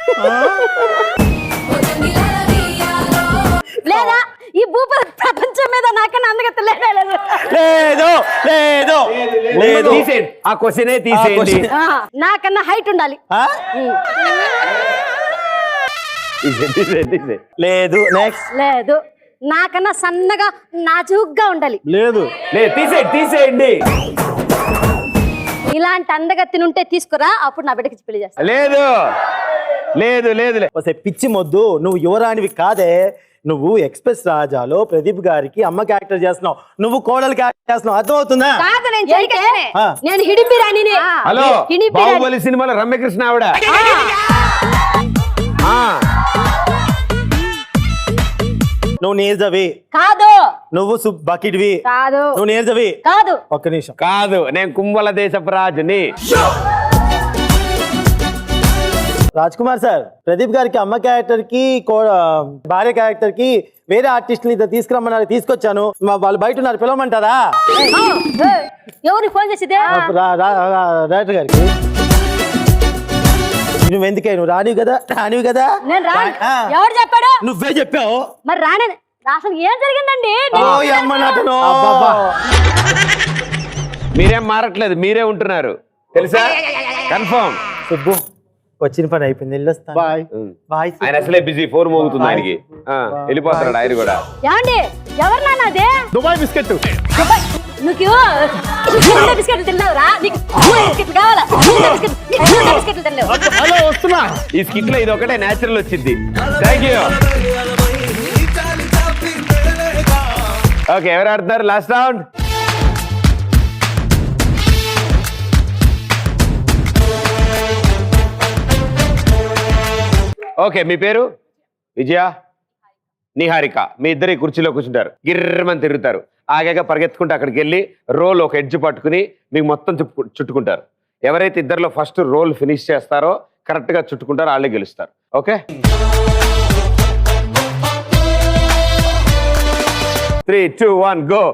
లేదా ఈ ప్రపంచం మీద నాకన్నా అందగత్తె లేదు. లేదు లేదు తీసేయండి, ఆ క్వశ్చనే తీసేయండి. నాకన్నా హైట్ ఉండాలి. లేదు. నెక్స్ట్. లేదు. నాకన్నా సన్నగా నాజూగ్గా ఉండాలి. లేదు. తీసేయండి. ఇలాంటి అందగత్తిని ఉంటే తీసుకురా, అప్పుడు నా బిడ్డకి పెళ్లి చేస్తా. లేదు లేదు లేదు. పిచ్చి మొద్దు, నువ్వు యువరాణివి కాదే. నువ్వు ఎక్స్ప్రెస్ రాజాలో ప్రదీప్ గారికి అమ్మ క్యారెక్టర్ చేస్తున్నావు, నువ్వు కోడలు క్యారెక్టర్ చేస్తున్నావు. అర్థమవుతుందా? నేను హిడింపి రాణిని. హలో, బాహుబలి సినిమాలో రమ్యకృష్ణ ఆవిడ. నువ్వు నీరజవి కాదు. నువ్వు బకెట్వి కాదు. నువ్వు నీరజవి కాదు. ఒక్క నిమిషం. కాదు, నేను కుంభల దేశపు రాజుని. రాజ్ కుమార్ సార్, ప్రదీప్ గారికి అమ్మ క్యారెక్టర్ కి భార్య క్యారెక్టర్ కి వేరే ఆర్టిస్ట్ ని తీసుకురమ్మన్నారు, తీసుకొచ్చాను. వాళ్ళు బయట ఉన్నారు, పిలవమంటారా? ఎవరికి ఫోన్ చేసిదే? డైరెక్టర్ గారికి. నువ్వు ఎందుకే, నువ్వు రానివి కదా. నేను రాను. ఎవరు చెప్పాడు? నువ్వే చెప్పావు. మరి రానని అసలు ఏం జరిగిందండి? మీరేం మారట్లేదు, మీరే ఉంటున్నారు తెలుసా? కన్ఫర్మ్. సుబ్బు, వచ్చిన పని అయిపోయింది, వెళ్ళొస్తాను. బాయ్. ఆయన అసలే బిజీ, ఫోన్ మోగుతుంది ఆయనకి. వెళ్ళిపోతున్నాడు ఆయన కూడా. ఏమండి, ఎవరు నాన్న అదే? Dubai biscuit. నువ్వు బిస్కెట్లు తిన్నావురా? నీకు బిస్కెట్లు కావాలా? బిస్కెట్లు తినలేవు. హలో, వస్తున్నా. ఈ స్కిట్ లో ఇది ఒకటే నేచురల్ వచ్చింది. Thank you. ఓకే, ఎవరు ఆడుతున్నారు లాస్ట్ రౌండ్? ఓకే, మీ పేరు? విజయ, నిహారిక. మీ ఇద్దరు ఈ కుర్చీలో కూర్చుంటారు, గిర్రమని తిరుగుతారు. ఆగాక పరిగెత్తుకుంటే అక్కడికి వెళ్ళి రోల్ ఒక ఎడ్జ్ పట్టుకుని మీకు మొత్తం చుట్టుకుంటారు. ఎవరైతే ఇద్దరిలో ఫస్ట్ రోల్ ఫినిష్ చేస్తారో, కరెక్ట్ గా చుట్టుకుంటారో వాళ్ళే గెలుస్తారు. Okay, 3, 2, 1 go.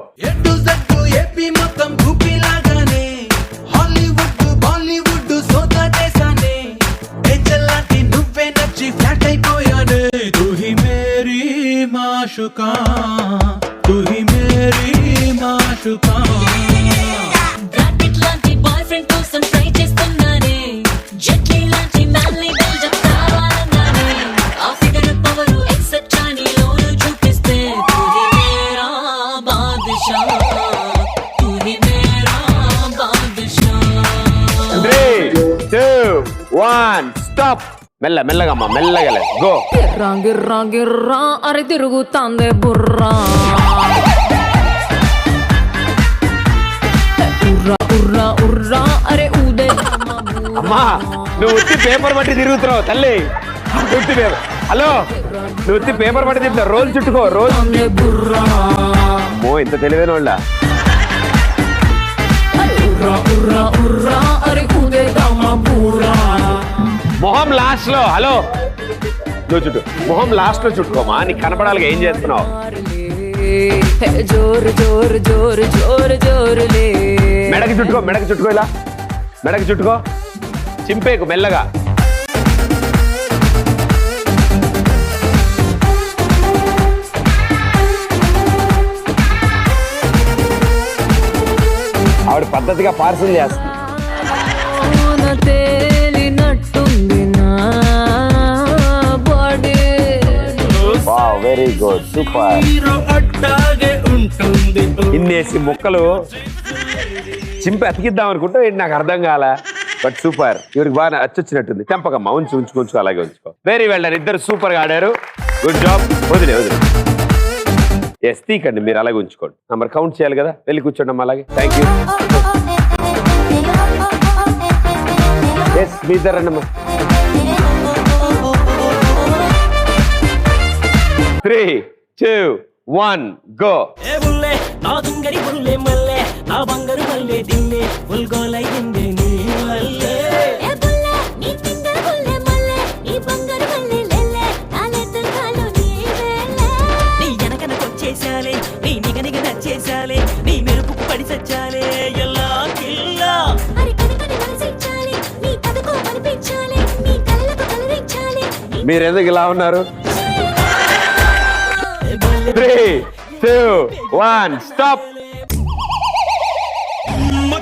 माशुका तू ही मेरी माशुका ब्रैकेट लांటి బాయ్ ఫ్రెండ్ కోసం ట్రై చేస్తున్నానే జెట్లీ లాంటి మ్యాన్లీ బిల్డప్ కావాలన్నానే ఆ ఫిగర్ పవర్ ఎక్సెట్రా నీలోను చూపిస్తే తూ హీ మేరా బాద్షా తూ హీ మేరా బాద్షా 3, 2, 1 స్టాప్. మెల్లగమ్మా, మెల్లగా గో. గిర్రా అరే తిరుగుతాందే బుర్రా ఉర్రా అరే ఊదే. అమ్మా, నువ్వు ఉత్తి పేపర్ బట్టి తిరుగుతున్నావు తల్లి. ఉత్తి పేపర్. హలో, నువ్వు ఉత్తి పేపర్ బట్టి తిరుగుతావు. Role చుట్టుకో, role. ఇంత తెలివైన వాళ్ళ. మొహం లాస్ట్ లో. హలో, నువ్వు చుట్టూ మొహం లాస్ట్ లో చుట్టుకోమా, నీకు కనపడాలిగా ఏం చేస్తున్నావు. మెడకి చుట్టుకో, ఇలా మెడకి చుట్టుకో. చింపేకు మెల్లగా. ఆవిడ పద్ధతిగా పార్సల్ చేస్తుంది. Very good, super. ఇన్నేసి ముక్కలు చింపి అతికిద్దాం అనుకుంటా, నాకు అర్థం కాల. బట్ సూపర్, ఇవరికి బాగా అచ్చొచ్చినట్టుంది. తెంపకమ్మా, ఉంచుకో, అలాగే ఉంచుకో. Very well done. ఇద్దరు సూపర్ గా ఆడారు. Good job. వదిలే ఎస్, తీకండి మీరు, అలాగే ఉంచుకోండి. మరి కౌంట్ చేయాలి కదా, వెళ్ళి కూర్చోండి అమ్మా. అలాగే థ్యాంక్ యూ. ఎస్, మీ ఇద్దరండమ్మా. 3, 2, 1 గో. నా దుంగరి బుల్లే మల్లె నా బంగారు మల్లె దిల్లే ఉల్గోలై దిందే నీ మల్లె ఏ బుల్లె నీ దుంగరి బుల్లె మల్లె నీ బంగారు మల్లె లెల్లె నా నెత్తకాలో నీ వేలె నీ ఎనకనకొచ్చేసాలే నీ నిగనిగ నచ్చేసాలే నీ మెరుపుకు పడి సచ్చాలే ఎల్లా కిల్లా అరి కనకని మనసిచ్చాలే నీ కథకు మనిపించాలే నీ కళ్ళకు కలరించాలే. మీరు ఎందుకు ఇలా ఉన్నారు? 3, 2, 1 స్టాప్.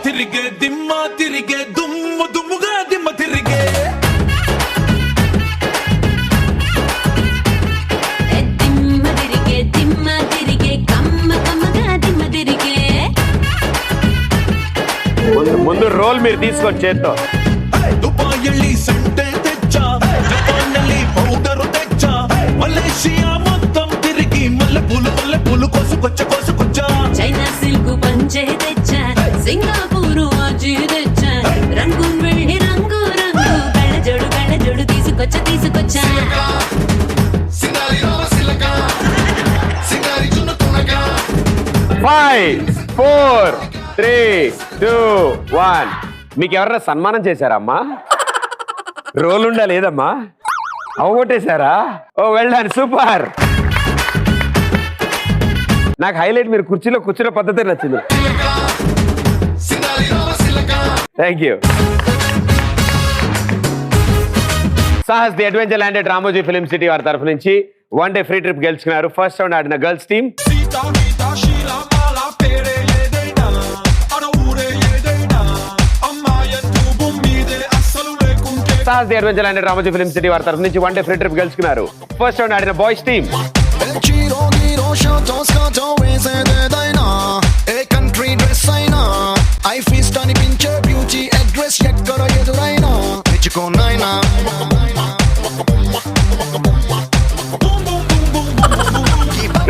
తిరిగే దిమ్మ తిరిగే దుమ్ము దుమ్ముగా దిమ్మ తిరిగే దిమ్మ తిరిగే కమ్మ కమ్మగా దిమ్మ తిరిగే. ముందు రోల్ మీరు తీసుకొని చేత్తో. దుబాయ్ సంటే తెచ్చా జపాన్ పౌడర్ తెచ్చా మలేషియా మొత్తం తిరిగి మల్లె పూలు కోసుకొచ్చా చైనా సిల్క్ పంచే తెచ్చా సింగపూర్ వాచి తెచ్చా రంగు వెళ్ళి రంగు కళ్ళ జోడు తీసుకొచ్చా 5, 4, 3, 2, 1. మీకు ఎవరైనా సన్మానం చేశారమ్మా? రోల్ ఉండా లేదమ్మా, అవగొట్టేశారా? ఓ వెళ్ళాను, సూపర్. నాకు హైలైట్ మీరు కుర్చీలో కూర్చున్న పద్ధతి నచ్చింది. Thank you. Sahas the adventure land at Ramoji film city వారి తరఫు నుంచి 1 డే ఫ్రీ ట్రిప్ గెలుచుకున్నారు. ఫస్ట్ రౌండ్ ఆడిన girls team Sahas the adventure land at Ramoji film city వారి తరఫు నుంచి 1 డే ఫ్రీ ట్రిప్ గెలుచుకున్నారు. ఫస్ట్ రౌండ్ ఆడిన boys team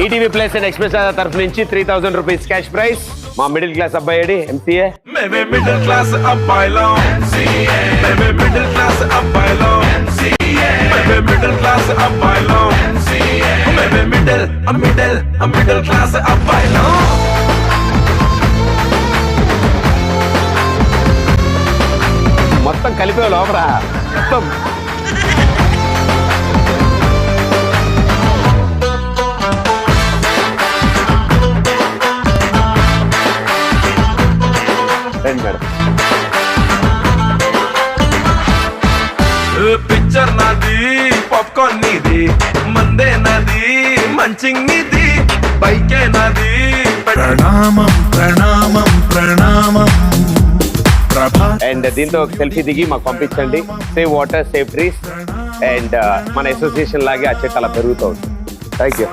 ETV place and express తరఫు నుంచి 3000 రూపీస్ క్యాష్ ప్రైజ్. మా మిడిల్ క్లాస్ అబ్బాయి ఎంసీఏ. మిడిల్ క్లాస్ అబ్బాయిలో మిడిల్ క్లాస్ అబ్బాయిలో మిడిల్ క్లాస్ అబ్బాయిలో మిడిల్ క్లాస్ అబ్బాయిలో మొత్తం కలిపే లోపల మొత్తం రండి మేడం. పిక్చర్ నాది, పాప్కార్న్ నీది, మందే నాది, మంచింగ్ నీది, బైకే నాది. ప్రణామం ప్రణామం ప్రణామం. అండ్ దీంతో ఒక సెల్ఫీ దిగి మాకు పంపించండి. Save water, save trees. And మన అసోసియేషన్ లాగే ఆ చెట్టు అలా పెరుగుతూ ఉంటుంది. Thank you.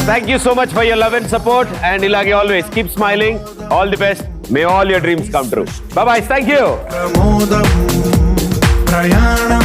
Thank you so much for your love and support. And ఇలాగే always keep smiling. All the best. May all your dreams come true. Bye bye. Thank you. ప్రయాణం